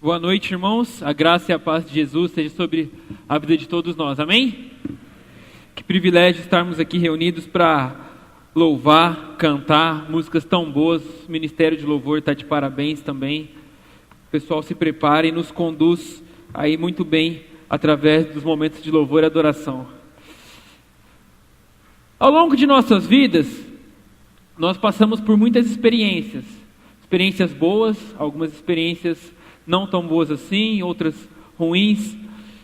Boa noite, irmãos. A graça e a paz de Jesus seja sobre a vida de todos nós. Amém? Que privilégio estarmos aqui reunidos para louvar, cantar músicas tão boas. O Ministério de Louvor está de parabéns também. O pessoal se prepara e nos conduz aí muito bem através dos momentos de louvor e adoração. Ao longo de nossas vidas, nós passamos por muitas experiências. Experiências boas, algumas experiências não tão boas assim, outras ruins.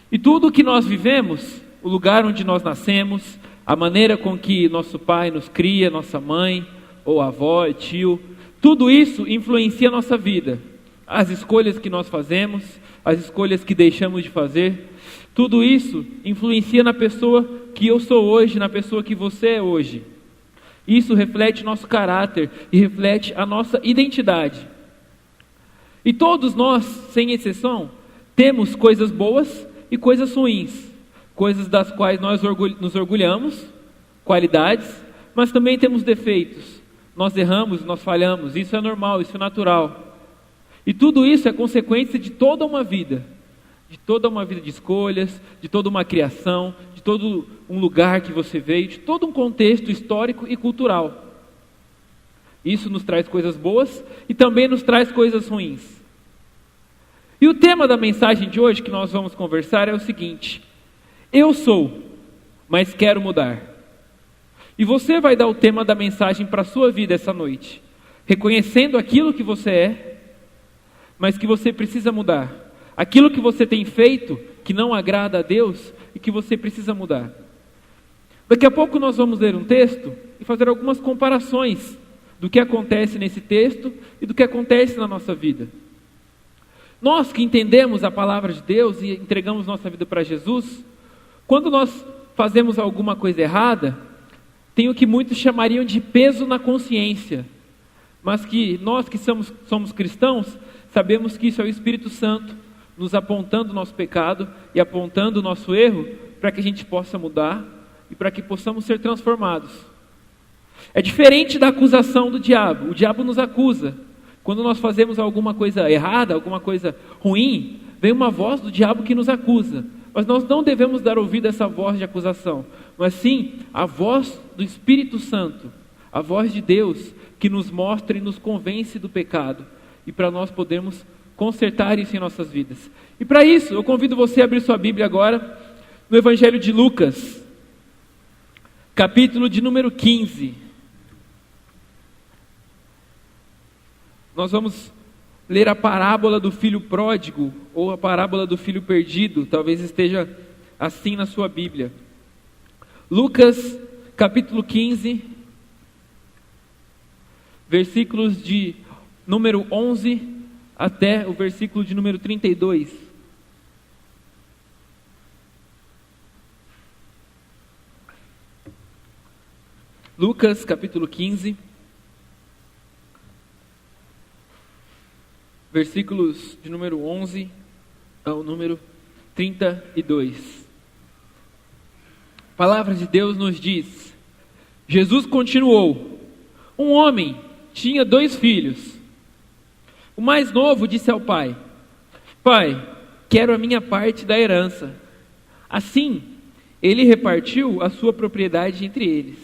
E tudo o que nós vivemos, o lugar onde nós nascemos, a maneira com que nosso pai nos cria, nossa mãe, ou avó, tio, tudo isso influencia a nossa vida. As escolhas que nós fazemos, as escolhas que deixamos de fazer, tudo isso influencia na pessoa que eu sou hoje, na pessoa que você é hoje. Isso reflete nosso caráter e reflete a nossa identidade. E todos nós, sem exceção, temos coisas boas e coisas ruins. Coisas das quais nós nos orgulhamos, qualidades, mas também temos defeitos. Nós erramos, nós falhamos, isso é normal, isso é natural. E tudo isso é consequência de toda uma vida. De toda uma vida de escolhas, de toda uma criação, de todo um lugar que você veio, de todo um contexto histórico e cultural. Isso nos traz coisas boas e também nos traz coisas ruins. E o tema da mensagem de hoje que nós vamos conversar é o seguinte: eu sou, mas quero mudar. E você vai dar o tema da mensagem para a sua vida essa noite, reconhecendo aquilo que você é, mas que você precisa mudar. Aquilo que você tem feito que não agrada a Deus e que você precisa mudar. Daqui a pouco nós vamos ler um texto e fazer algumas comparações do que acontece nesse texto e do que acontece na nossa vida. Nós que entendemos a palavra de Deus e entregamos nossa vida para Jesus, quando nós fazemos alguma coisa errada, tem o que muitos chamariam de peso na consciência, mas que nós que somos cristãos, sabemos que isso é o Espírito Santo nos apontando o nosso pecado e apontando o nosso erro para que a gente possa mudar e para que possamos ser transformados. É diferente da acusação do diabo. O diabo nos acusa. Quando nós fazemos alguma coisa errada, alguma coisa ruim, vem uma voz do diabo que nos acusa. Mas nós não devemos dar ouvido a essa voz de acusação, mas sim a voz do Espírito Santo, a voz de Deus que nos mostra e nos convence do pecado e para nós podermos consertar isso em nossas vidas. E para isso, eu convido você a abrir sua Bíblia agora no Evangelho de Lucas, capítulo de número 15. Nós vamos ler a parábola do filho pródigo, ou a parábola do filho perdido, talvez esteja assim na sua Bíblia. Lucas, capítulo 15, versículos de número 11 até o versículo de número 32. Lucas, capítulo 15, versículos de número 11 ao número 32. A palavra de Deus nos diz: Jesus continuou: um homem tinha 2 filhos. O mais novo disse ao pai: Pai, quero a minha parte da herança. Assim, ele repartiu a sua propriedade entre eles.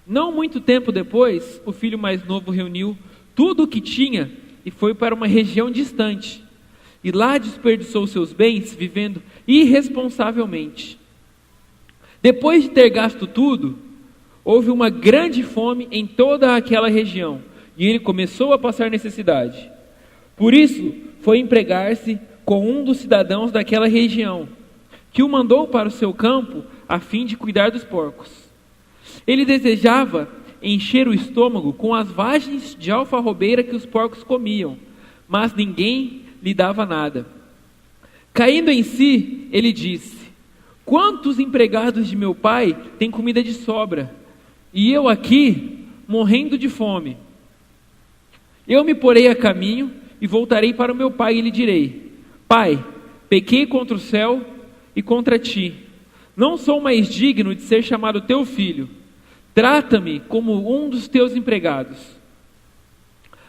Não muito tempo depois, o filho mais novo reuniu tudo o que tinha e foi para uma região distante. E lá desperdiçou seus bens vivendo irresponsavelmente. Depois de ter gasto tudo, houve uma grande fome em toda aquela região e ele começou a passar necessidade. Por isso, foi empregar-se com um dos cidadãos daquela região, que o mandou para o seu campo a fim de cuidar dos porcos. Ele desejava encher o estômago com as vagens de alfarrobeira que os porcos comiam, mas ninguém lhe dava nada. Caindo em si, ele disse: quantos empregados de meu pai têm comida de sobra, e eu aqui morrendo de fome? Eu me porei a caminho e voltarei para o meu pai e lhe direi: Pai, pequei contra o céu e contra ti. Não sou mais digno de ser chamado teu filho. Trata-me como um dos teus empregados.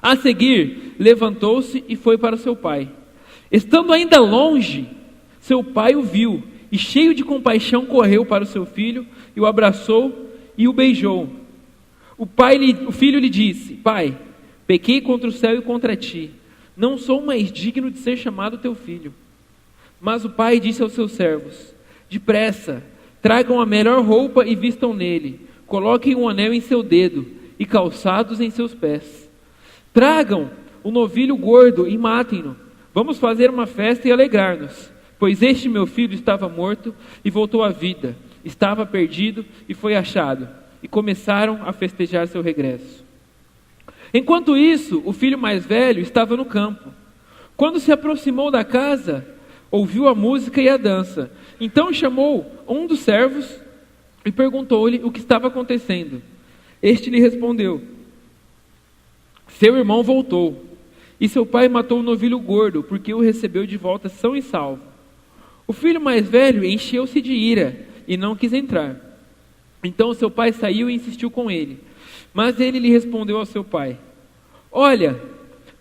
A seguir, levantou-se e foi para o seu pai. Estando ainda longe, seu pai o viu e, cheio de compaixão, correu para o seu filho e o abraçou e o beijou. O filho lhe disse: Pai, pequei contra o céu e contra ti. Não sou mais digno de ser chamado teu filho. Mas o pai disse aos seus servos: Depressa, tragam a melhor roupa e vistam nele. Coloquem um anel em seu dedo e calçados em seus pés. Tragam um novilho gordo e matem-no. Vamos fazer uma festa e alegrar-nos. Pois este meu filho estava morto e voltou à vida. Estava perdido e foi achado. E começaram a festejar seu regresso. Enquanto isso, o filho mais velho estava no campo. Quando se aproximou da casa, ouviu a música e a dança. Então chamou um dos servos e perguntou-lhe o que estava acontecendo. Este lhe respondeu: Seu irmão voltou, e seu pai matou o novilho gordo, porque o recebeu de volta são e salvo. O filho mais velho encheu-se de ira e não quis entrar. Então seu pai saiu e insistiu com ele. Mas ele lhe respondeu ao seu pai: Olha,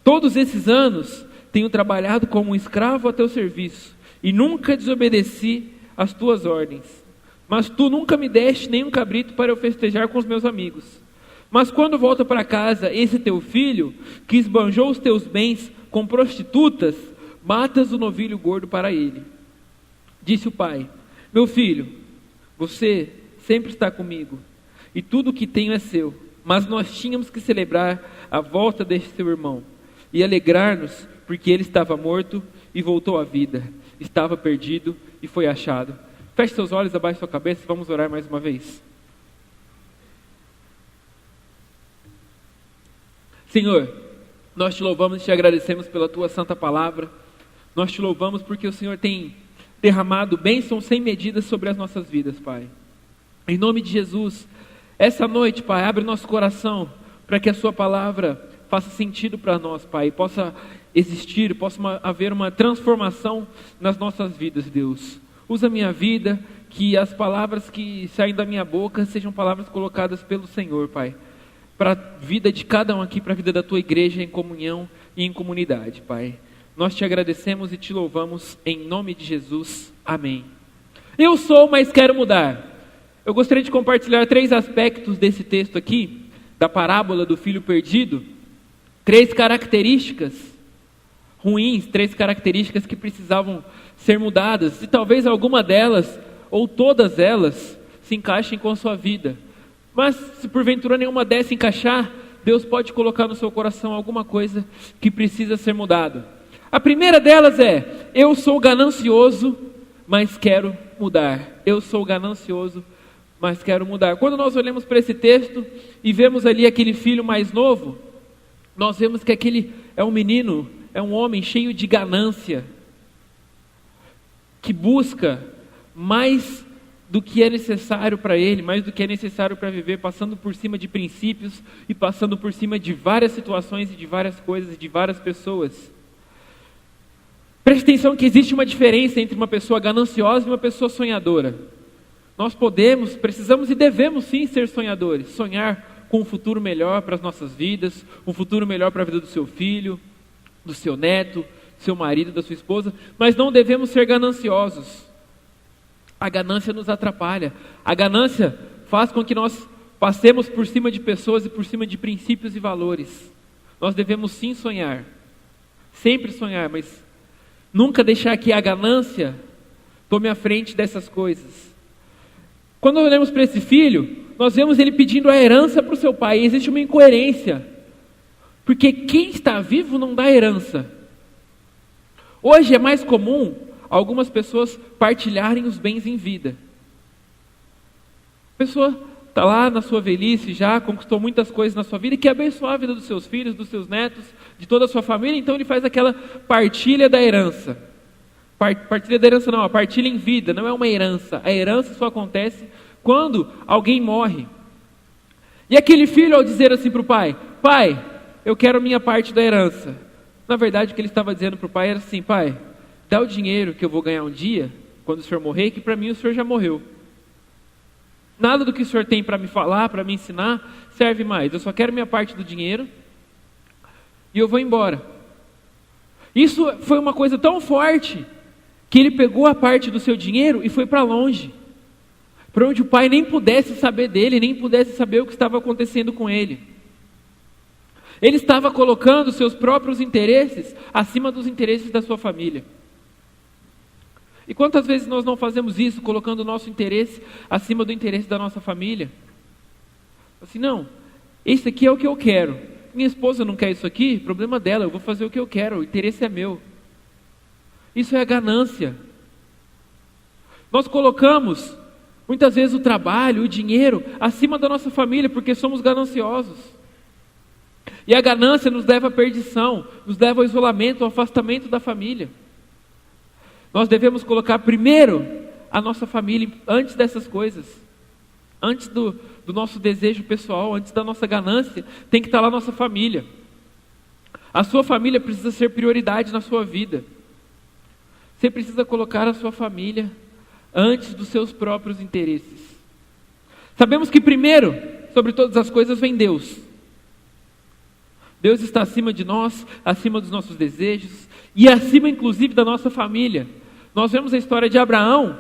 todos esses anos tenho trabalhado como um escravo a teu serviço e nunca desobedeci às tuas ordens. Mas tu nunca me deste nem um cabrito para eu festejar com os meus amigos. Mas quando volto para casa, esse teu filho, que esbanjou os teus bens com prostitutas, matas o novilho gordo para ele. Disse o pai: Meu filho, você sempre está comigo, e tudo o que tenho é seu. Mas nós tínhamos que celebrar a volta deste seu irmão, e alegrar-nos, porque ele estava morto e voltou à vida. Estava perdido e foi achado. Feche seus olhos, abaixe sua cabeça e vamos orar mais uma vez. Senhor, nós te louvamos e te agradecemos pela tua santa palavra. Nós te louvamos porque o Senhor tem derramado bênçãos sem medida sobre as nossas vidas, Pai. Em nome de Jesus, essa noite, Pai, abre nosso coração para que a sua palavra faça sentido para nós, Pai, e possa existir, possa haver uma transformação nas nossas vidas, Deus. Usa a minha vida, que as palavras que saem da minha boca sejam palavras colocadas pelo Senhor, Pai, para a vida de cada um aqui, para a vida da tua igreja em comunhão e em comunidade, Pai. Nós te agradecemos e te louvamos em nome de Jesus. Amém. Eu sou, mas quero mudar. Eu gostaria de compartilhar 3 aspectos desse texto aqui, da parábola do filho perdido. 3 características ruins, 3 características que precisavam ser mudadas. E talvez alguma delas, ou todas elas, se encaixem com a sua vida. Mas se porventura nenhuma dessa encaixar, Deus pode colocar no seu coração alguma coisa que precisa ser mudado. A primeira delas é: eu sou ganancioso, mas quero mudar. Eu sou ganancioso, mas quero mudar. Quando nós olhamos para esse texto e vemos ali aquele filho mais novo, nós vemos que aquele é um menino, é um homem cheio de ganância, que busca mais do que é necessário para ele, mais do que é necessário para viver, passando por cima de princípios e passando por cima de várias situações e de várias coisas e de várias pessoas. Preste atenção que existe uma diferença entre uma pessoa gananciosa e uma pessoa sonhadora. Nós podemos, precisamos e devemos sim ser sonhadores, sonhar com um futuro melhor para as nossas vidas, um futuro melhor para a vida do seu filho, do seu neto, do seu marido, da sua esposa, mas não devemos ser gananciosos. A ganância nos atrapalha, a ganância faz com que nós passemos por cima de pessoas e por cima de princípios e valores. Nós devemos sim sonhar, sempre sonhar, mas nunca deixar que a ganância tome a frente dessas coisas. Quando olhamos para esse filho, nós vemos ele pedindo a herança para o seu pai. E existe uma incoerência, porque quem está vivo não dá herança. Hoje é mais comum algumas pessoas partilharem os bens em vida. A pessoa está lá na sua velhice, já conquistou muitas coisas na sua vida e quer abençoar a vida dos seus filhos, dos seus netos, de toda a sua família, então ele faz aquela partilha da herança. Partilha da herança não, a partilha em vida, não é uma herança. A herança só acontece quando alguém morre. E aquele filho, ao dizer assim para o pai: pai, eu quero a minha parte da herança. Na verdade, o que ele estava dizendo para o pai era assim: pai, dá o dinheiro que eu vou ganhar um dia, quando o senhor morrer, que para mim o senhor já morreu. Nada do que o senhor tem para me falar, para me ensinar, serve mais. Eu só quero minha parte do dinheiro e eu vou embora. Isso foi uma coisa tão forte que ele pegou a parte do seu dinheiro e foi para longe, para onde o pai nem pudesse saber dele, nem pudesse saber o que estava acontecendo com ele. Ele estava colocando seus próprios interesses acima dos interesses da sua família. E quantas vezes nós não fazemos isso, colocando o nosso interesse acima do interesse da nossa família? Assim, não, esse aqui é o que eu quero. Minha esposa não quer isso aqui, problema dela, eu vou fazer o que eu quero, o interesse é meu. Isso é a ganância. Nós colocamos, muitas vezes, o trabalho, o dinheiro, acima da nossa família, porque somos gananciosos. E a ganância nos leva à perdição, nos leva ao isolamento, ao afastamento da família. Nós devemos colocar primeiro a nossa família antes dessas coisas. Antes do nosso desejo pessoal, antes da nossa ganância, tem que estar lá a nossa família. A sua família precisa ser prioridade na sua vida. Você precisa colocar a sua família antes dos seus próprios interesses. Sabemos que primeiro, sobre todas as coisas, vem Deus. Deus está acima de nós, acima dos nossos desejos e acima inclusive da nossa família. Nós vemos a história de Abraão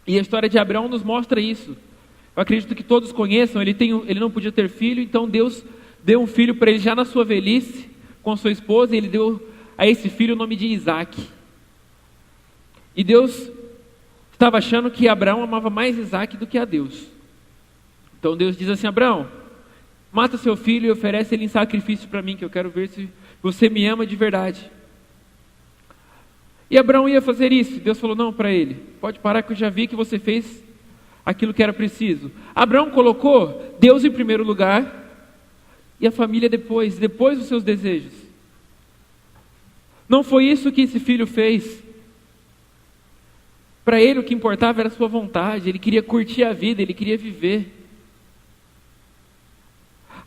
e a história de Abraão nos mostra isso. Eu acredito que todos conheçam, ele não podia ter filho, então Deus deu um filho para ele já na sua velhice, com sua esposa, e ele deu a esse filho o nome de Isaac. E Deus estava achando que Abraão amava mais Isaac do que a Deus. Então Deus diz assim: Abraão, mata seu filho e oferece ele em sacrifício para mim, que eu quero ver se você me ama de verdade. E Abraão ia fazer isso. Deus falou não para ele: pode parar que eu já vi que você fez aquilo que era preciso. Abraão colocou Deus em primeiro lugar e a família depois dos seus desejos. Não foi isso que esse filho fez. Para ele o que importava era a sua vontade, ele queria curtir a vida, ele queria viver.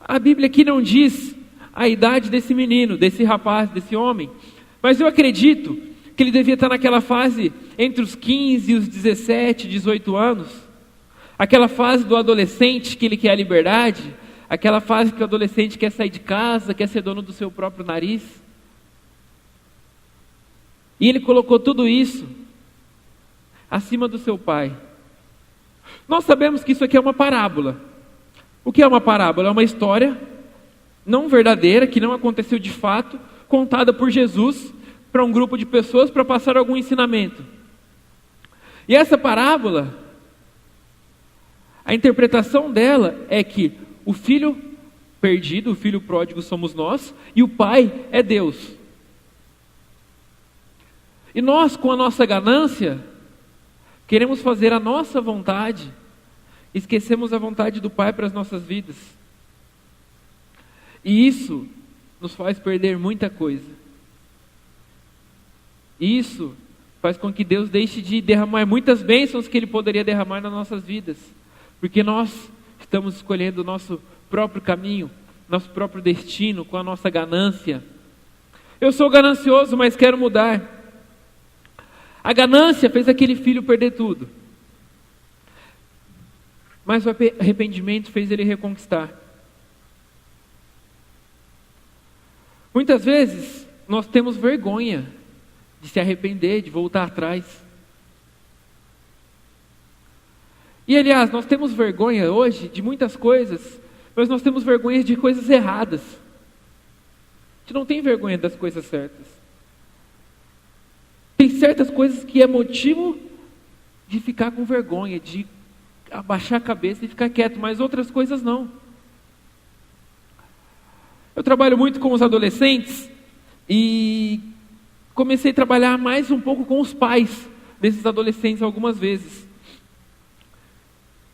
A Bíblia aqui não diz a idade desse menino, desse rapaz, desse homem, mas eu acredito que ele devia estar naquela fase entre os 15 e os 17, 18 anos, aquela fase do adolescente que ele quer a liberdade, aquela fase que o adolescente quer sair de casa, quer ser dono do seu próprio nariz. E ele colocou tudo isso acima do seu pai. Nós sabemos que isso aqui é uma parábola. O que é uma parábola? É uma história não verdadeira, que não aconteceu de fato, contada por Jesus para um grupo de pessoas para passar algum ensinamento. E essa parábola, a interpretação dela é que o filho perdido, o filho pródigo somos nós, e o pai é Deus. E nós, com a nossa ganância, queremos fazer a nossa vontade, esquecemos a vontade do Pai para as nossas vidas. E isso nos faz perder muita coisa. Isso faz com que Deus deixe de derramar muitas bênçãos que Ele poderia derramar nas nossas vidas. Porque nós estamos escolhendo o nosso próprio caminho, nosso próprio destino, com a nossa ganância. Eu sou ganancioso, mas quero mudar. A ganância fez aquele filho perder tudo. Mas o arrependimento fez ele reconquistar. Muitas vezes nós temos vergonha de se arrepender, de voltar atrás. E aliás, nós temos vergonha hoje de muitas coisas, mas nós temos vergonha de coisas erradas. A gente não tem vergonha das coisas certas. Tem certas coisas que é motivo de ficar com vergonha, de abaixar a cabeça e ficar quieto, mas outras coisas não. Eu trabalho muito com os adolescentes e comecei a trabalhar mais um pouco com os pais desses adolescentes algumas vezes.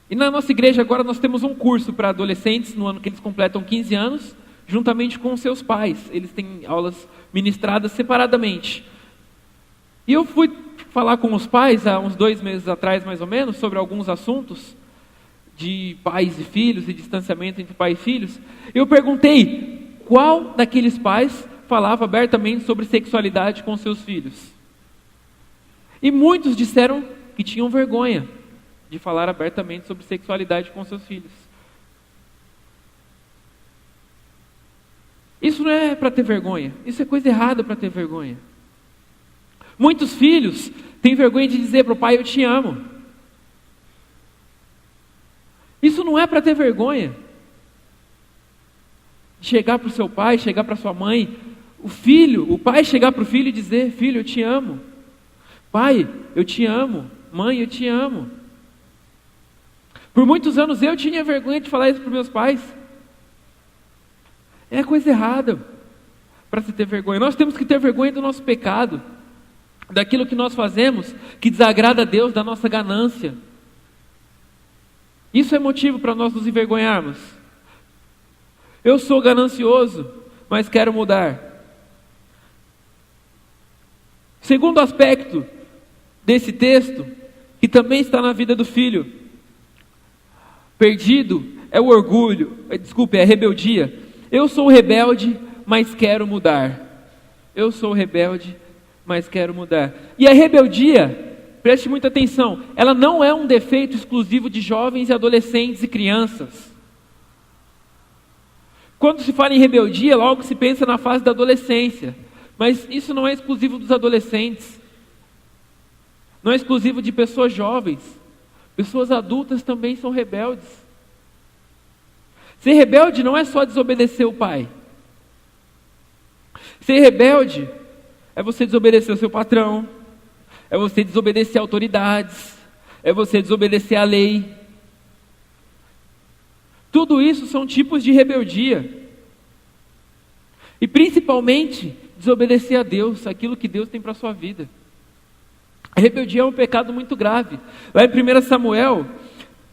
E na nossa igreja agora nós temos um curso para adolescentes no ano que eles completam 15 anos, juntamente com os seus pais. Eles têm aulas ministradas separadamente. E eu fui falar com os pais há uns 2 meses atrás, mais ou menos, sobre alguns assuntos de pais e filhos e distanciamento entre pai e filhos. Eu perguntei qual daqueles pais falava abertamente sobre sexualidade com seus filhos. E muitos disseram que tinham vergonha de falar abertamente sobre sexualidade com seus filhos. Isso não é para ter vergonha. Isso é coisa errada para ter vergonha. Muitos filhos têm vergonha de dizer para o pai: eu te amo. Isso não é para ter vergonha. Chegar para o seu pai, chegar para sua mãe, o pai chegar para o filho e dizer: filho, eu te amo. Pai, eu te amo. Mãe, eu te amo. Por muitos anos eu tinha vergonha de falar isso para os meus pais. É coisa errada para se ter vergonha. Nós temos que ter vergonha do nosso pecado, daquilo que nós fazemos que desagrada a Deus, da nossa ganância. Isso é motivo para nós nos envergonharmos. Eu sou ganancioso, mas quero mudar. Segundo aspecto desse texto, que também está na vida do filho perdido, é o orgulho, é a rebeldia. Eu sou rebelde, mas quero mudar. Eu sou rebelde, mas quero mudar. E a rebeldia, preste muita atenção, ela não é um defeito exclusivo de jovens e adolescentes e crianças. Quando se fala em rebeldia, logo se pensa na fase da adolescência. Mas isso não é exclusivo dos adolescentes. Não é exclusivo de pessoas jovens. Pessoas adultas também são rebeldes. Ser rebelde não é só desobedecer o pai. Ser rebelde é você desobedecer o seu patrão, é você desobedecer autoridades, é você desobedecer a lei. Tudo isso são tipos de rebeldia. E principalmente, desobedecer a Deus, aquilo que Deus tem para a sua vida. A rebeldia é um pecado muito grave. Lá em 1 Samuel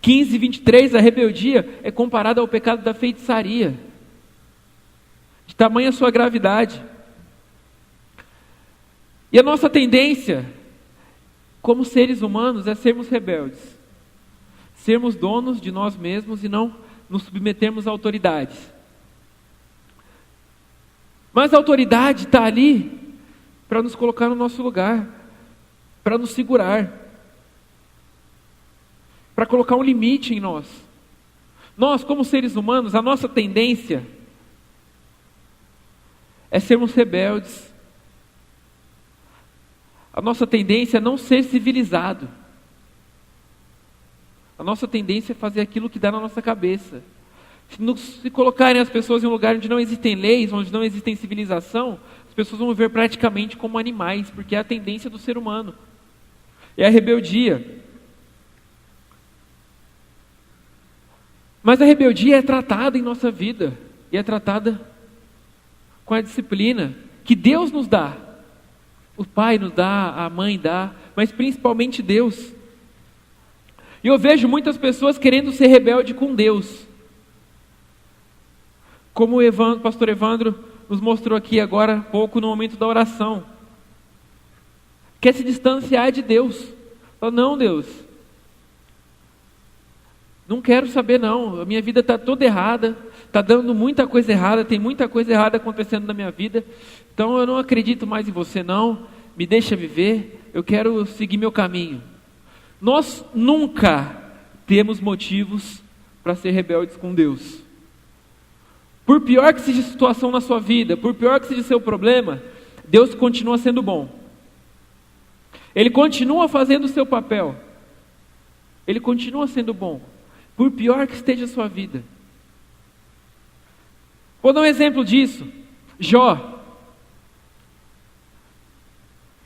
15, 23, a rebeldia é comparada ao pecado da feitiçaria. De tamanha sua gravidade. E a nossa tendência, como seres humanos, é sermos rebeldes. Sermos donos de nós mesmos e não nos submetermos a autoridades. Mas a autoridade está ali para nos colocar no nosso lugar, para nos segurar, para colocar um limite em nós. Nós, como seres humanos, a nossa tendência é sermos rebeldes. A nossa tendência é não ser civilizado. A nossa tendência é fazer aquilo que dá na nossa cabeça. Se colocarem as pessoas em um lugar onde não existem leis, onde não existem civilização, as pessoas vão viver praticamente como animais, porque é a tendência do ser humano. É a rebeldia. Mas a rebeldia é tratada em nossa vida, e é tratada com a disciplina que Deus nos dá. O pai nos dá, a mãe dá, mas principalmente Deus. E eu vejo muitas pessoas querendo ser rebelde com Deus. Como o pastor Evandro nos mostrou aqui agora há pouco no momento da oração. Quer se distanciar de Deus. Fala: não, Deus, não quero saber não, a minha vida está toda errada, está dando muita coisa errada, tem muita coisa errada acontecendo na minha vida, então eu não acredito mais em você não, me deixa viver, eu quero seguir meu caminho. Nós nunca temos motivos para ser rebeldes com Deus. Por pior que seja a situação na sua vida, por pior que seja o seu problema, Deus continua sendo bom. Ele continua fazendo o seu papel. Ele continua sendo bom, por pior que esteja a sua vida. Vou dar um exemplo disso. Jó.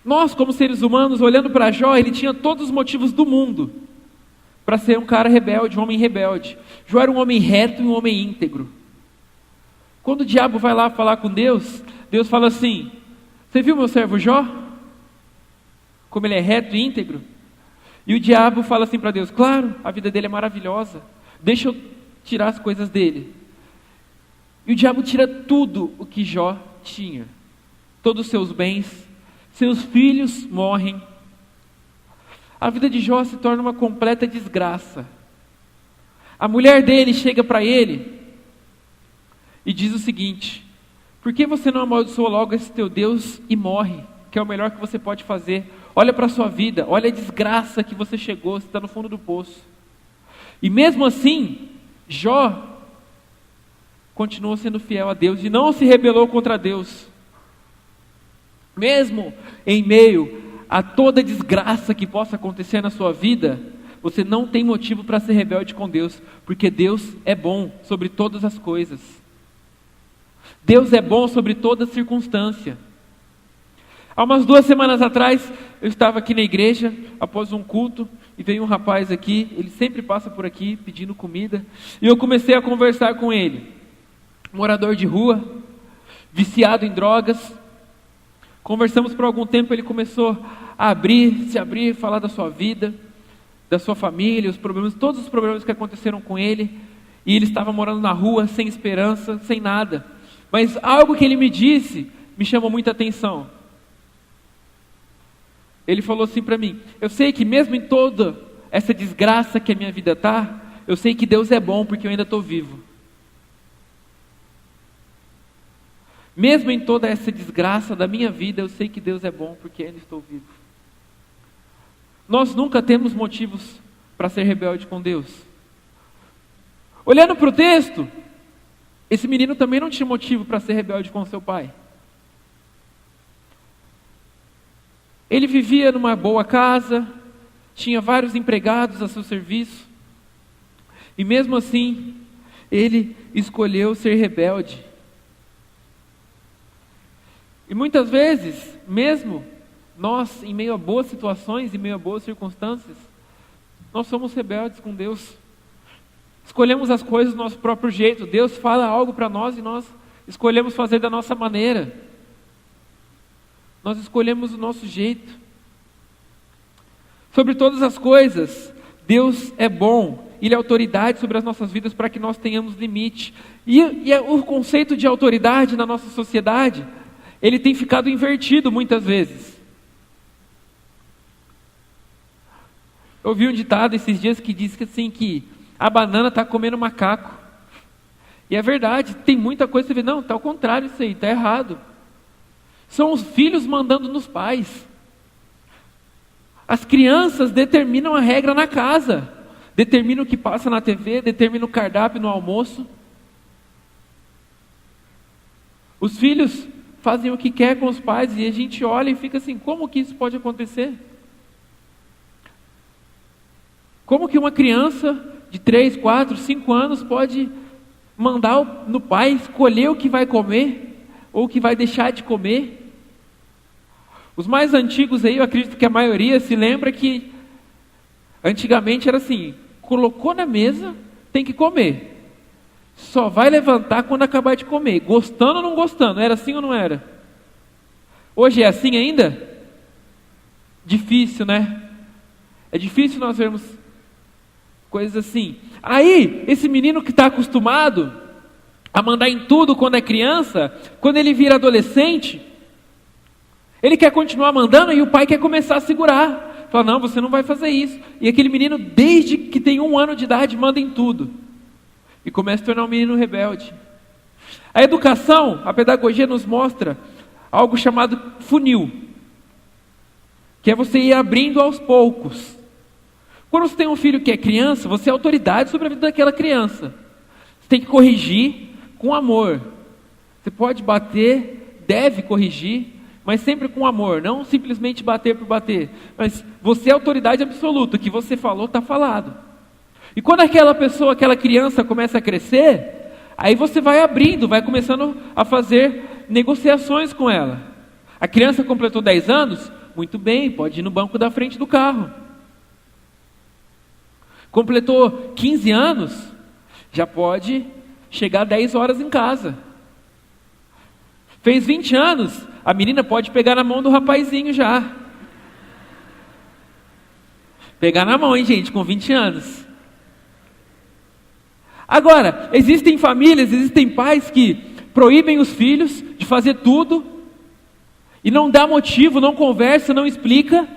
Nós, como seres humanos, olhando para Jó, ele tinha todos os motivos do mundo para ser um cara rebelde, um homem rebelde. Jó era um homem reto e um homem íntegro. Quando o diabo vai lá falar com Deus, Deus fala assim: você viu meu servo Jó? Como ele é reto e íntegro? E o diabo fala assim para Deus: claro, a vida dele é maravilhosa, deixa eu tirar as coisas dele. E o diabo tira tudo o que Jó tinha, todos os seus bens, seus filhos morrem. A vida de Jó se torna uma completa desgraça. A mulher dele chega para ele e diz o seguinte: por que você não amaldiçoa logo esse teu Deus e morre, que é o melhor que você pode fazer? Olha para a sua vida, olha a desgraça que você chegou, você está no fundo do poço. E mesmo assim, Jó continuou sendo fiel a Deus e não se rebelou contra Deus. Mesmo em meio a toda desgraça que possa acontecer na sua vida, você não tem motivo para ser rebelde com Deus, porque Deus é bom sobre todas as coisas. Deus é bom sobre toda circunstância. Há umas 2 semanas atrás, eu estava aqui na igreja, após um culto, e veio um rapaz aqui, ele sempre passa por aqui pedindo comida, e eu comecei a conversar com ele. Morador de rua, viciado em drogas. Conversamos por algum tempo, ele começou a se abrir, falar da sua vida, da sua família, os problemas, todos os problemas que aconteceram com ele, e ele estava morando na rua, sem esperança, sem nada. Mas algo que ele me disse, me chamou muita atenção. Ele falou assim para mim: eu sei que mesmo em toda essa desgraça que a minha vida está, eu sei que Deus é bom porque eu ainda estou vivo. Mesmo em toda essa desgraça da minha vida, eu sei que Deus é bom porque ainda estou vivo. Nós nunca temos motivos para ser rebelde com Deus. Olhando para o texto, esse menino também não tinha motivo para ser rebelde com seu pai. Ele vivia numa boa casa, tinha vários empregados a seu serviço, e mesmo assim, ele escolheu ser rebelde. E muitas vezes, mesmo nós, em meio a boas situações, em meio a boas circunstâncias, nós somos rebeldes com Deus. Escolhemos as coisas do nosso próprio jeito. Deus fala algo para nós e nós escolhemos fazer da nossa maneira. Nós escolhemos o nosso jeito. Sobre todas as coisas, Deus é bom. Ele é autoridade sobre as nossas vidas para que nós tenhamos limite. E o conceito de autoridade na nossa sociedade, ele tem ficado invertido muitas vezes. Eu ouvi um ditado esses dias que diz que assim, que a banana está comendo macaco. E é verdade, tem muita coisa que você vê, não, está ao contrário isso aí, está errado. São os filhos mandando nos pais. As crianças determinam a regra na casa, determinam o que passa na TV, determinam o cardápio no almoço. Os filhos fazem o que quer com os pais e a gente olha e fica assim, como que isso pode acontecer? Como que uma criança de 3, 4, 5 anos pode mandar no pai escolher o que vai comer ou o que vai deixar de comer? Os mais antigos aí, eu acredito que a maioria se lembra que antigamente era assim, colocou na mesa, tem que comer. Só vai levantar quando acabar de comer, gostando ou não gostando, era assim ou não era? Hoje é assim ainda? Difícil, né? É difícil nós vermos coisas assim. Aí, esse menino que está acostumado a mandar em tudo quando é criança, quando ele vira adolescente, ele quer continuar mandando e o pai quer começar a segurar. Fala, não, você não vai fazer isso. E aquele menino, desde que tem 1 ano de idade, manda em tudo. E começa a tornar um menino rebelde. A educação, a pedagogia nos mostra algo chamado funil, que é você ir abrindo aos poucos. Quando você tem um filho que é criança, você é autoridade sobre a vida daquela criança. Você tem que corrigir com amor. Você pode bater, deve corrigir, mas sempre com amor, não simplesmente bater por bater. Mas você é autoridade absoluta, o que você falou está falado. E quando aquela pessoa, aquela criança começa a crescer, aí você vai abrindo, vai começando a fazer negociações com ela. A criança completou 10 anos, muito bem, pode ir no banco da frente do carro. Completou 15 anos, já pode chegar 10 horas em casa. Fez 20 anos, a menina pode pegar na mão do rapazinho já. Pegar na mão, hein, gente, com 20 anos. Agora, existem famílias, existem pais que proíbem os filhos de fazer tudo e não dá motivo, não conversa, não explica.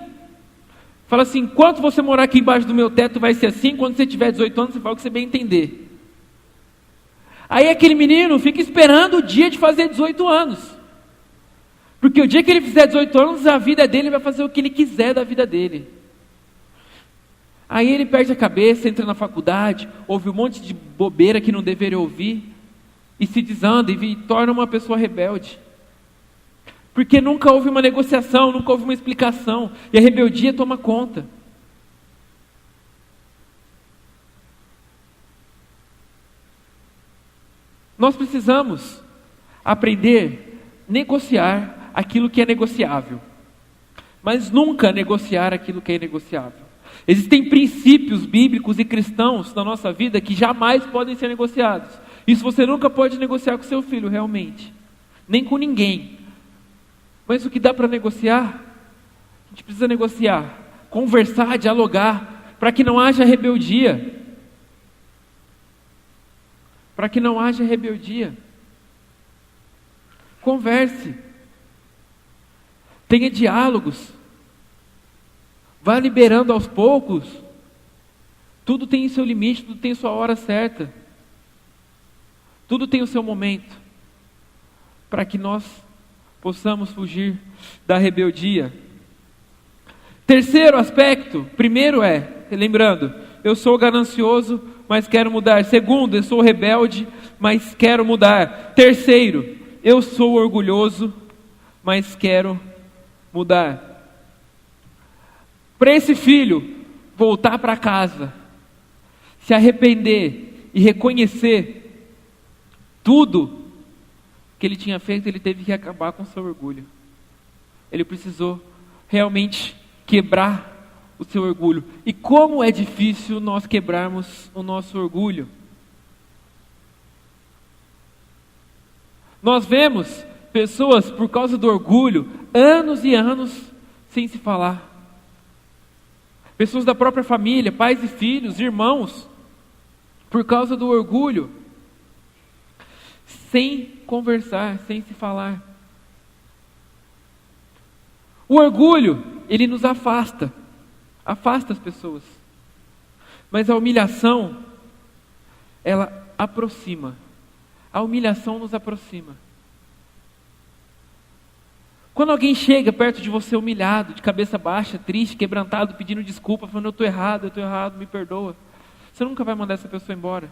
Fala assim, enquanto você morar aqui embaixo do meu teto vai ser assim, quando você tiver 18 anos você fala o que você bem entender. Aí aquele menino fica esperando o dia de fazer 18 anos. Porque o dia que ele fizer 18 anos, a vida dele vai fazer o que ele quiser da vida dele. Aí ele perde a cabeça, entra na faculdade, ouve um monte de bobeira que não deveria ouvir, e se desanda e torna uma pessoa rebelde. Porque nunca houve uma negociação, nunca houve uma explicação, e a rebeldia toma conta. Nós precisamos aprender a negociar aquilo que é negociável, mas nunca negociar aquilo que é inegociável. Existem princípios bíblicos e cristãos na nossa vida que jamais podem ser negociados. Isso você nunca pode negociar com seu filho, realmente. Nem com ninguém. Mas o que dá para negociar, a gente precisa negociar, conversar, dialogar, para que não haja rebeldia. Para que não haja rebeldia. Converse. Tenha diálogos. Vá liberando aos poucos. Tudo tem seu limite, tudo tem sua hora certa. Tudo tem o seu momento. Para que nós possamos fugir da rebeldia. Terceiro aspecto. Primeiro lembrando, eu sou ganancioso, mas quero mudar. Segundo, eu sou rebelde, mas quero mudar. Terceiro, eu sou orgulhoso, mas quero mudar. Para esse filho voltar para casa, se arrepender e reconhecer tudo que ele tinha feito, ele teve que acabar com seu orgulho. Ele precisou realmente quebrar o seu orgulho. E como é difícil nós quebrarmos o nosso orgulho. Nós vemos pessoas, por causa do orgulho, anos e anos sem se falar. Pessoas da própria família, pais e filhos, irmãos, por causa do orgulho, sem conversar, sem se falar. O orgulho, ele nos afasta as pessoas. Mas a humilhação, ela aproxima. A humilhação nos aproxima. Quando alguém chega perto de você humilhado, de cabeça baixa, triste, quebrantado, pedindo desculpa, falando eu estou errado, me perdoa. Você nunca vai mandar essa pessoa embora.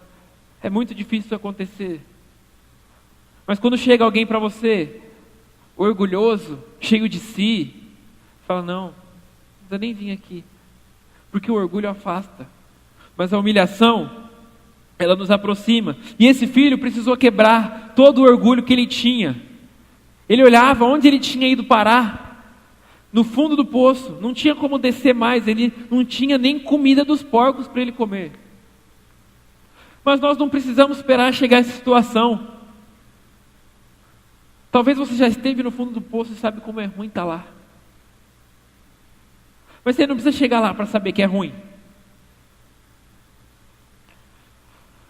É muito difícil isso acontecer. Mas quando chega alguém para você, orgulhoso, cheio de si, fala, não precisa nem vir aqui. Porque o orgulho afasta. Mas a humilhação, ela nos aproxima. E esse filho precisou quebrar todo o orgulho que ele tinha. Ele olhava onde ele tinha ido parar, no fundo do poço, não tinha como descer mais, ele não tinha nem comida dos porcos para ele comer. Mas nós não precisamos esperar chegar a essa situação. Talvez você já esteve no fundo do poço e sabe como é ruim estar lá. Mas você não precisa chegar lá para saber que é ruim.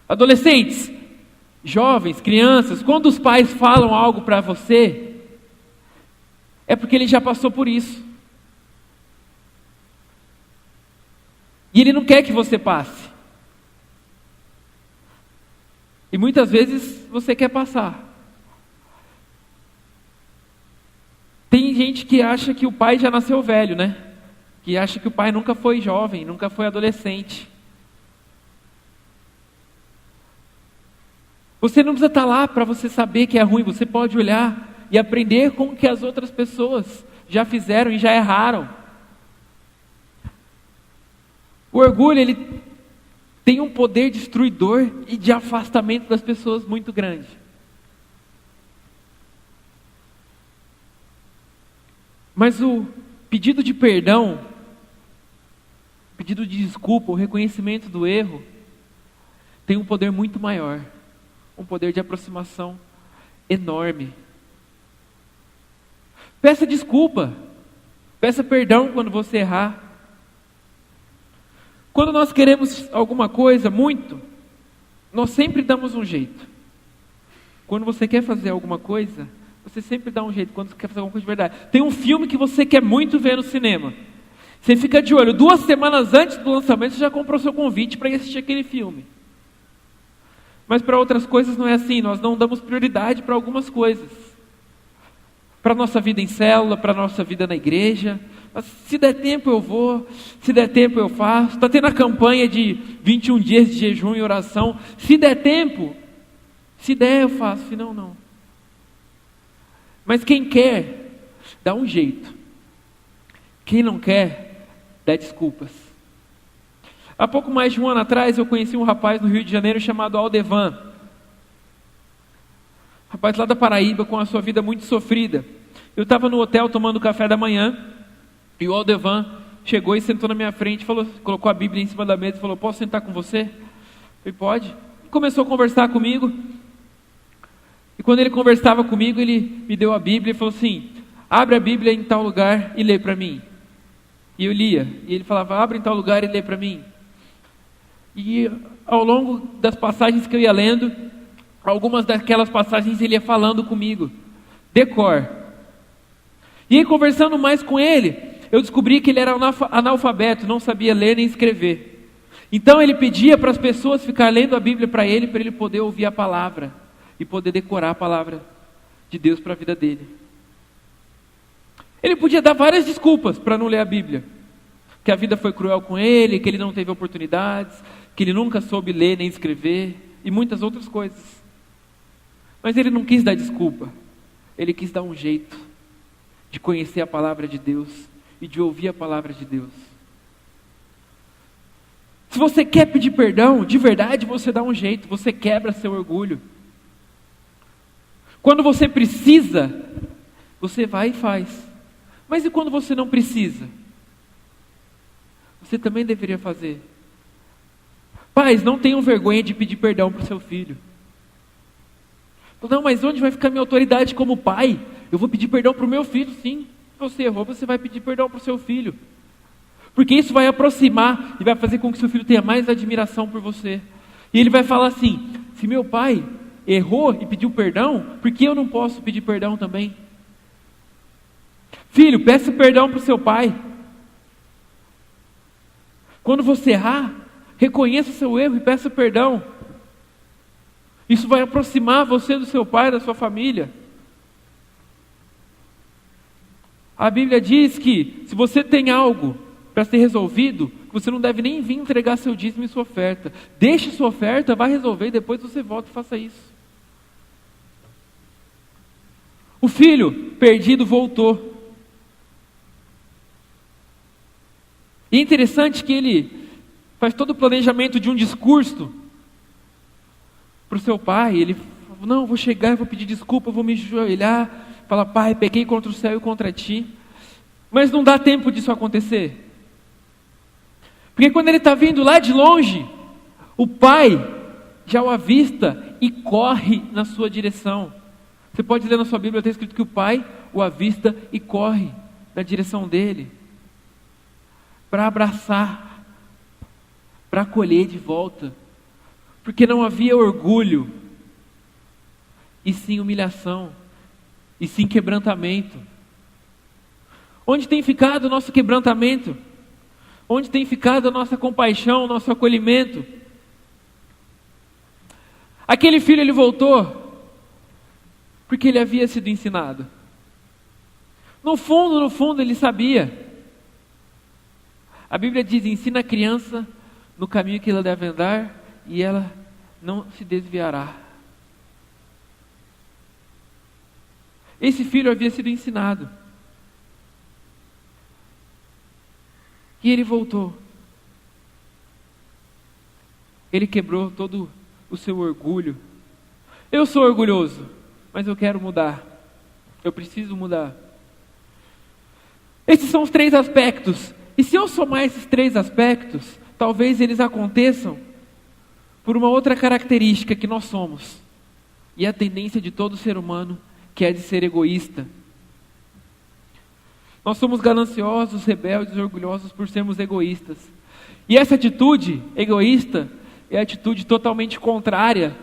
Adolescentes, jovens, crianças, quando os pais falam algo para você, é porque ele já passou por isso. E ele não quer que você passe. E muitas vezes você quer passar. Tem gente que acha que o pai já nasceu velho, né? Que acha que o pai nunca foi jovem, nunca foi adolescente. Você não precisa estar lá para você saber que é ruim. Você pode olhar e aprender com o que as outras pessoas já fizeram e já erraram. O orgulho, ele tem um poder destruidor e de afastamento das pessoas muito grande. Mas o pedido de perdão, o pedido de desculpa, o reconhecimento do erro, tem um poder muito maior. Um poder de aproximação enorme. Peça desculpa. Peça perdão quando você errar. Quando nós queremos alguma coisa muito, nós sempre damos um jeito. Quando você quer fazer alguma coisa, você sempre dá um jeito. Quando você quer fazer alguma coisa de verdade. Tem um filme que você quer muito ver no cinema. Você fica de olho. 2 semanas antes do lançamento, você já comprou seu convite para ir assistir aquele filme. Mas para outras coisas não é assim. Nós não damos prioridade para algumas coisas. Para a nossa vida em célula, para a nossa vida na igreja. Mas se der tempo eu vou, se der tempo eu faço. Está tendo a campanha de 21 dias de jejum e oração. Se der tempo, Se der, eu faço, se não, não. Mas quem quer, dá um jeito. Quem não quer, dá desculpas. Há pouco mais de um ano atrás, eu conheci um rapaz no Rio de Janeiro chamado Aldevan. Rapaz lá da Paraíba, com a sua vida muito sofrida. Eu estava no hotel tomando café da manhã, e o Aldevan chegou e sentou na minha frente, colocou a Bíblia em cima da mesa e falou: posso sentar com você? Eu falei: pode. Começou a conversar comigo. E quando ele conversava comigo, ele me deu a Bíblia e falou assim: abre a Bíblia em tal lugar e lê para mim. E eu lia. E ele falava: abre em tal lugar e lê para mim. E ao longo das passagens que eu ia lendo, algumas daquelas passagens ele ia falando comigo, decor. E aí, conversando mais com ele, eu descobri que ele era analfabeto, não sabia ler nem escrever. Então ele pedia para as pessoas ficar lendo a Bíblia para ele poder ouvir a palavra e poder decorar a palavra de Deus para a vida dele. Ele podia dar várias desculpas para não ler a Bíblia. Que a vida foi cruel com ele, que ele não teve oportunidades, que ele nunca soube ler nem escrever, e muitas outras coisas. Mas ele não quis dar desculpa. Ele quis dar um jeito de conhecer a palavra de Deus e de ouvir a palavra de Deus. Se você quer pedir perdão, de verdade você dá um jeito, você quebra seu orgulho. Quando você precisa, você vai e faz. Mas e quando você não precisa? Você também deveria fazer. Pais, não tenham vergonha de pedir perdão para o seu filho. Não, mas onde vai ficar minha autoridade como pai? Eu vou pedir perdão para o meu filho, sim. Se você errou, você vai pedir perdão para o seu filho. Porque isso vai aproximar e vai fazer com que seu filho tenha mais admiração por você. E ele vai falar assim: se meu pai errou e pediu perdão, por que eu não posso pedir perdão também? Filho, peça perdão para o seu pai. Quando você errar, reconheça o seu erro e peça perdão. Isso vai aproximar você do seu pai, da sua família. A Bíblia diz que se você tem algo para ser resolvido, você não deve nem vir entregar seu dízimo e sua oferta. Deixe sua oferta, vai resolver e depois você volta e faça isso. O filho perdido voltou. E é interessante que ele faz todo o planejamento de um discurso para o seu pai. Ele fala: não, vou chegar, vou pedir desculpa, vou me ajoelhar, falar: pai, pequei contra o céu e contra ti. Mas não dá tempo disso acontecer. Porque quando ele está vindo lá de longe, o pai já o avista e corre na sua direção. Você pode ler na sua Bíblia, está escrito que o pai o avista e corre na direção dele, para abraçar, para acolher de volta. Porque não havia orgulho, e sim humilhação, e sim quebrantamento. Onde tem ficado o nosso quebrantamento? Onde tem ficado a nossa compaixão, o nosso acolhimento? Aquele filho, ele voltou porque ele havia sido ensinado. No fundo ele sabia. A Bíblia diz: ensina a criança no caminho que ela deve andar e ela não se desviará. Esse filho havia sido ensinado. E ele voltou. Ele quebrou todo o seu orgulho. Eu sou orgulhoso, mas eu quero mudar. Eu preciso mudar. Esses são os 3 aspectos. E se eu somar esses 3 aspectos, talvez eles aconteçam por uma outra característica que nós somos. E a tendência de todo ser humano, que é de ser egoísta. Nós somos gananciosos, rebeldes, orgulhosos por sermos egoístas. E essa atitude egoísta é a atitude totalmente contrária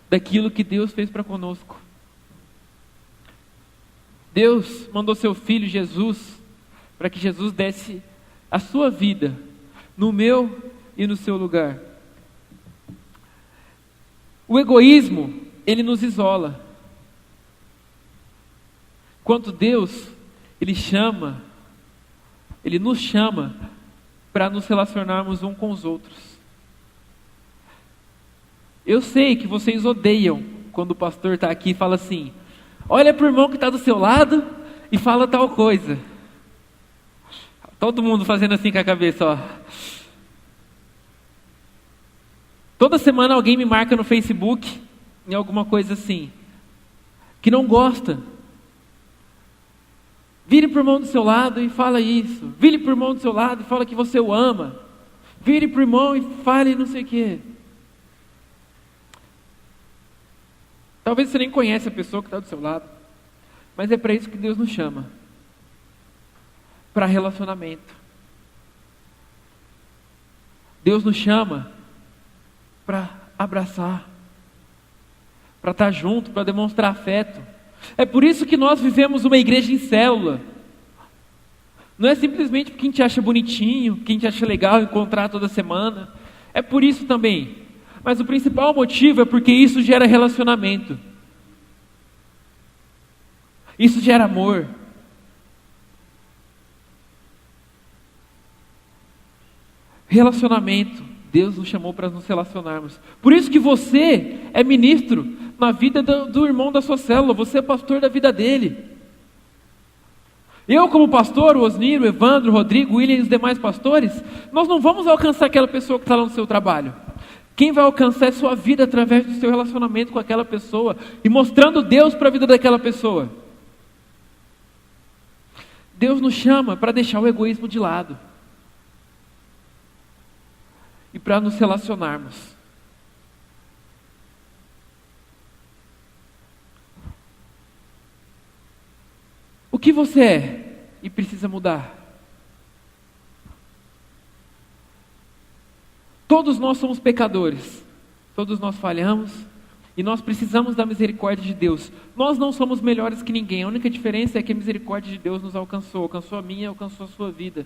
daquilo que Deus fez para conosco. Deus mandou seu Filho Jesus para que Jesus desse a sua vida no meu e no seu lugar. O egoísmo, ele nos isola. Enquanto Deus, Ele nos chama para nos relacionarmos uns com os outros. Eu sei que vocês odeiam quando o pastor está aqui e fala assim: olha para o irmão que está do seu lado e fala tal coisa. Todo mundo fazendo assim com a cabeça, ó. Toda semana alguém me marca no Facebook, em alguma coisa assim, que não gosta. Vire para o irmão do seu lado e fala isso. Vire para o irmão do seu lado e fala que você o ama. Vire para o irmão e fale não sei o quê. Talvez você nem conhece a pessoa que está do seu lado, mas é para isso que Deus nos chama. Para relacionamento. Deus nos chama para abraçar, para estar junto, para demonstrar afeto. É por isso que nós vivemos uma igreja em célula. Não é simplesmente porque a gente acha bonitinho, porque a gente acha legal encontrar toda semana. É por isso também. Mas o principal motivo é porque isso gera relacionamento. Isso gera amor. Relacionamento. Deus nos chamou para nos relacionarmos. Por isso que você é ministro na vida do irmão da sua célula. Você é pastor da vida dele. Eu, como pastor, o Osnir, o Evandro, o Rodrigo, o William e os demais pastores, nós não vamos alcançar aquela pessoa que está lá no seu trabalho. Quem vai alcançar é a sua vida através do seu relacionamento com aquela pessoa e mostrando Deus para a vida daquela pessoa. Deus nos chama para deixar o egoísmo de lado e para nos relacionarmos. O que você é e precisa mudar? Todos nós somos pecadores, todos nós falhamos e nós precisamos da misericórdia de Deus. Nós não somos melhores que ninguém, a única diferença é que a misericórdia de Deus nos alcançou a minha, alcançou a sua vida.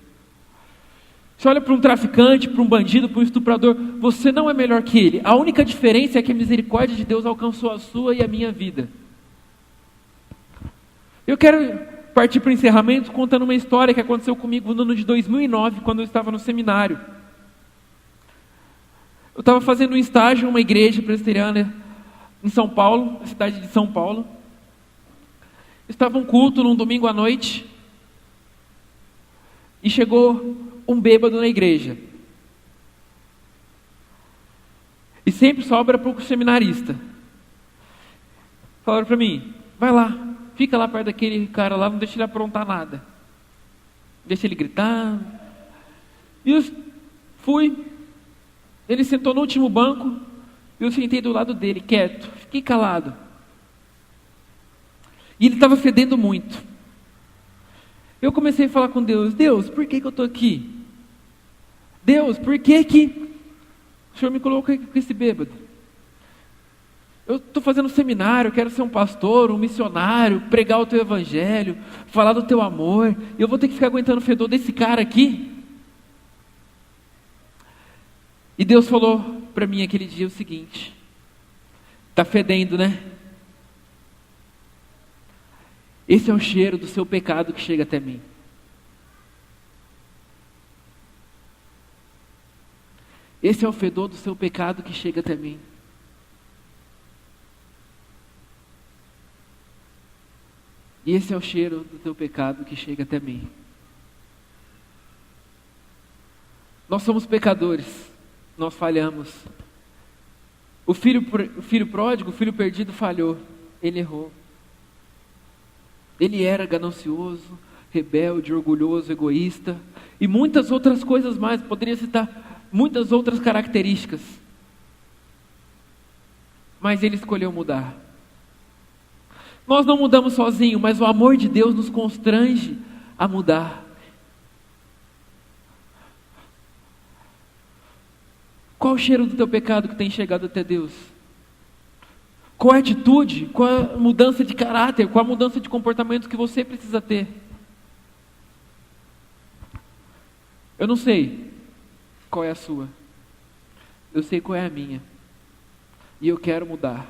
Você olha para um traficante, para um bandido, para um estuprador, você não é melhor que ele. A única diferença é que a misericórdia de Deus alcançou a sua e a minha vida. Eu quero partir para o encerramento contando uma história que aconteceu comigo no ano de 2009, quando eu estava no seminário. Eu estava fazendo um estágio em uma igreja presbiteriana em São Paulo, na cidade de São Paulo. Estava um culto num domingo à noite e chegou um bêbado na igreja. E sempre sobra para o seminarista. Falaram para mim: vai lá, fica lá perto daquele cara lá, não deixa ele aprontar nada. Deixa ele gritar. E eu fui. Ele sentou no último banco. Eu sentei do lado dele, quieto. Fiquei calado. E ele estava fedendo muito. Eu comecei a falar com Deus: Deus, por que eu estou aqui? Deus, por que o Senhor me colocou aqui com esse bêbado? Eu estou fazendo um seminário, quero ser um pastor, um missionário, pregar o teu evangelho, falar do teu amor, e eu vou ter que ficar aguentando o fedor desse cara aqui? E Deus falou para mim aquele dia o seguinte: está fedendo, né? Esse é o cheiro do seu pecado que chega até mim. Esse é o fedor do seu pecado que chega até mim. E esse é o cheiro do teu pecado que chega até mim. Nós somos pecadores, nós falhamos. O filho pródigo, o filho perdido falhou, ele errou. Ele era ganancioso, rebelde, orgulhoso, egoísta e muitas outras coisas mais. Poderia citar muitas outras características. Mas ele escolheu mudar. Nós não mudamos sozinhos, mas o amor de Deus nos constrange a mudar. Qual o cheiro do teu pecado que tem chegado até Deus? Qual a atitude, qual a mudança de caráter, qual a mudança de comportamento que você precisa ter? Eu não sei qual é a sua. Eu sei qual é a minha. E eu quero mudar.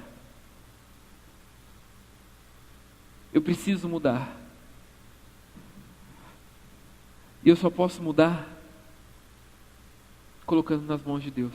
Eu preciso mudar. E eu só posso mudar colocando nas mãos de Deus.